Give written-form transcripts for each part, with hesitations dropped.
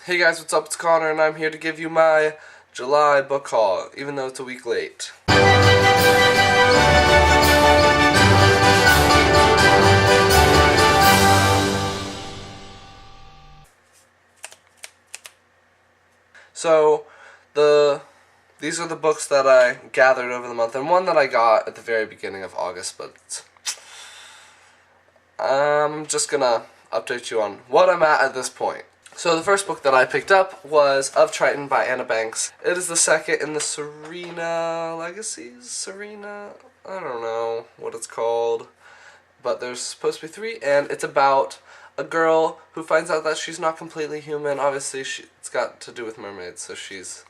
Hey guys, what's up? It's Connor and I'm here to give you my July book haul, even though it's a week late. So, these are the books that I gathered over the month, and one that I got at the very beginning of August, but I'm just gonna update you on what I'm at this point. So the first book that I picked up was Of Triton by Anna Banks. It is the second in the Serena Legacies? Serena? I don't know what it's called. But there's supposed to be 3, and it's about a girl who finds out that she's not completely human. Obviously, it's got to do with mermaids, so she's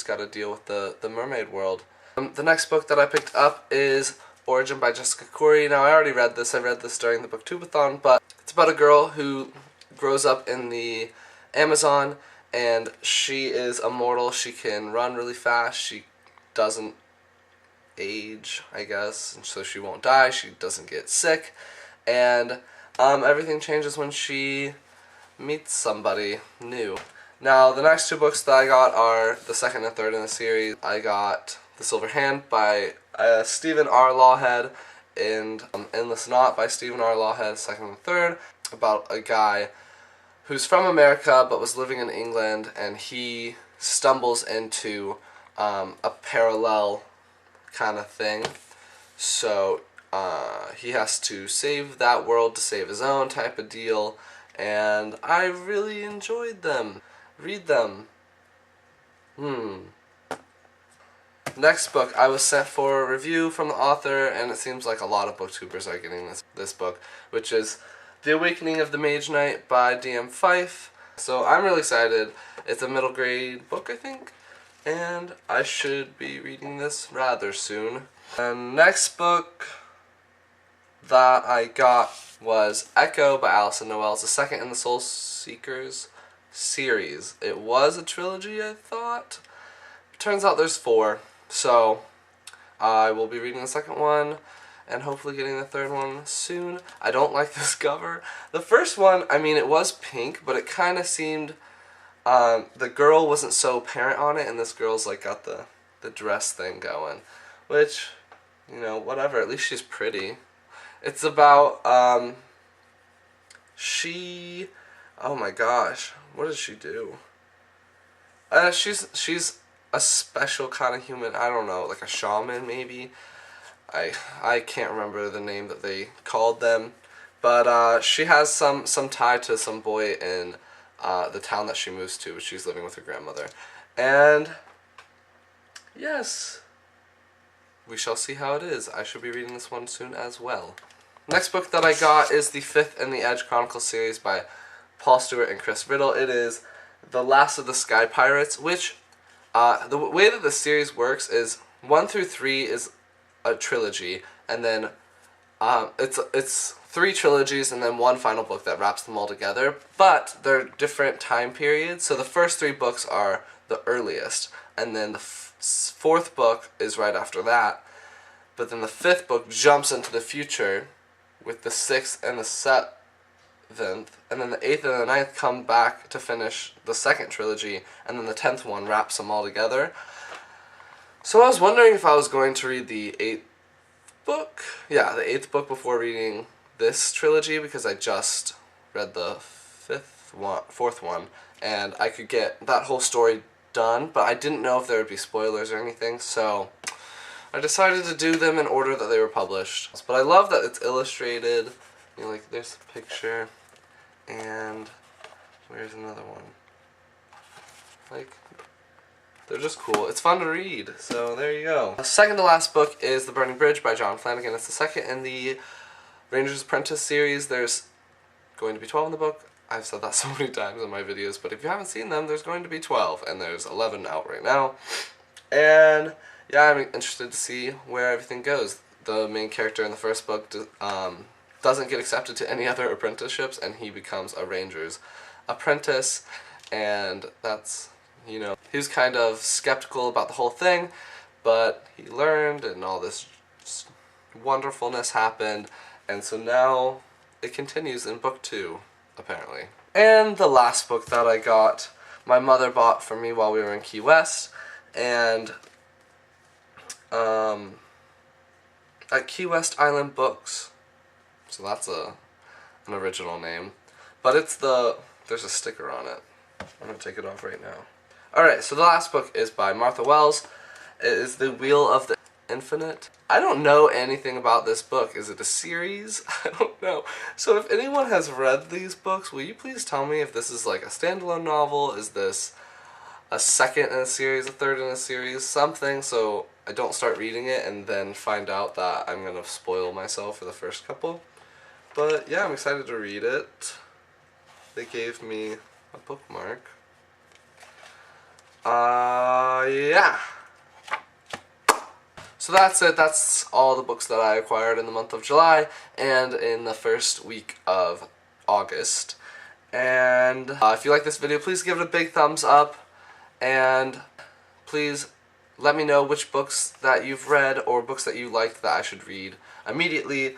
got to deal with the mermaid world. The next book that I picked up is Origin by Jessica Corey. Now, I already read this. I read this during the Booktubeathon, but it's about a girl who grows up in the Amazon, and she is immortal. She can run really fast. She doesn't age, I guess, and so she won't die. She doesn't get sick, and everything changes when she meets somebody new. Now, the next 2 books that I got are the second and third in the series. I got The Silver Hand by Stephen R. Lawhead and Endless Knot by Stephen R. Lawhead, second and third, about a guy who's from America but was living in England, and he stumbles into a parallel kind of thing. So he has to save that world to save his own type of deal, and I really enjoyed them. Read them. Next book, I was sent for a review from the author, and it seems like a lot of booktubers are getting this book, which is The Awakening of the Mage Knight by D.M. Fife. So I'm really excited. It's a middle grade book, I think, and I should be reading this rather soon. The next book that I got was Echo by Alison Noel. It's the second in the Soul Seekers series. It was a trilogy, I thought. Turns out there's 4, so I will be reading the second one and hopefully getting the third one soon. I don't like this cover. The first one, I mean, it was pink, but it kind of seemed the girl wasn't so apparent on it, and this girl's like got the dress thing going, which, you know, whatever, at least she's pretty. It's about oh my gosh, what does she do? She's a special kind of human. I don't know, like a shaman maybe. I can't remember the name that they called them, but she has some tie to some boy in the town that she moves to, but she's living with her grandmother. And yes, we shall see how it is. I should be reading this one soon as well. Next book that I got is the 5th in the Edge Chronicles series by Paul Stewart and Chris Riddle. It is The Last of the Sky Pirates, which the way that the series works is 1 through 3 is a trilogy, and then it's 3 trilogies and then 1 final book that wraps them all together, but they're different time periods. So the first 3 books are the earliest, and then the 4th book is right after that, but then the 5th book jumps into the future with the 6th and the 7th, and then the 8th and the 9th come back to finish the second trilogy, and then the 10th one wraps them all together. So I was wondering if I was going to read the 8th book. Yeah, the 8th book before reading this trilogy, because I just read the 4th one, and I could get that whole story done, but I didn't know if there would be spoilers or anything, so I decided to do them in order that they were published. But I love that it's illustrated. You know, like, there's a picture, and where's another one? Like, they're just cool. It's fun to read, so there you go. The second to last book is The Burning Bridge by John Flanagan. It's the second in the Ranger's Apprentice series. There's going to be 12 in the book. I've said that so many times in my videos, but if you haven't seen them, there's going to be 12, and there's 11 out right now. And yeah, I'm interested to see where everything goes. The main character in the first book doesn't get accepted to any other apprenticeships, and he becomes a ranger's apprentice, and that's, you know, he was kind of skeptical about the whole thing, but he learned, and all this wonderfulness happened, and so now it continues in book 2, apparently. And the last book that I got, my mother bought for me while we were in Key West, and at Key West Island Books. So that's an original name. But it's there's a sticker on it. I'm going to take it off right now. Alright, so the last book is by Martha Wells. It is The Wheel of the Infinite. I don't know anything about this book. Is it a series? I don't know. So if anyone has read these books, will you please tell me if this is like a standalone novel? Is this a second in a series, a third in a series, something, so I don't start reading it and then find out that I'm going to spoil myself for the first couple. But yeah, I'm excited to read it. They gave me a bookmark. Yeah. So that's it. That's all the books that I acquired in the month of July and in the first week of August. And if you like this video, please give it a big thumbs up. And please let me know which books that you've read or books that you liked that I should read immediately.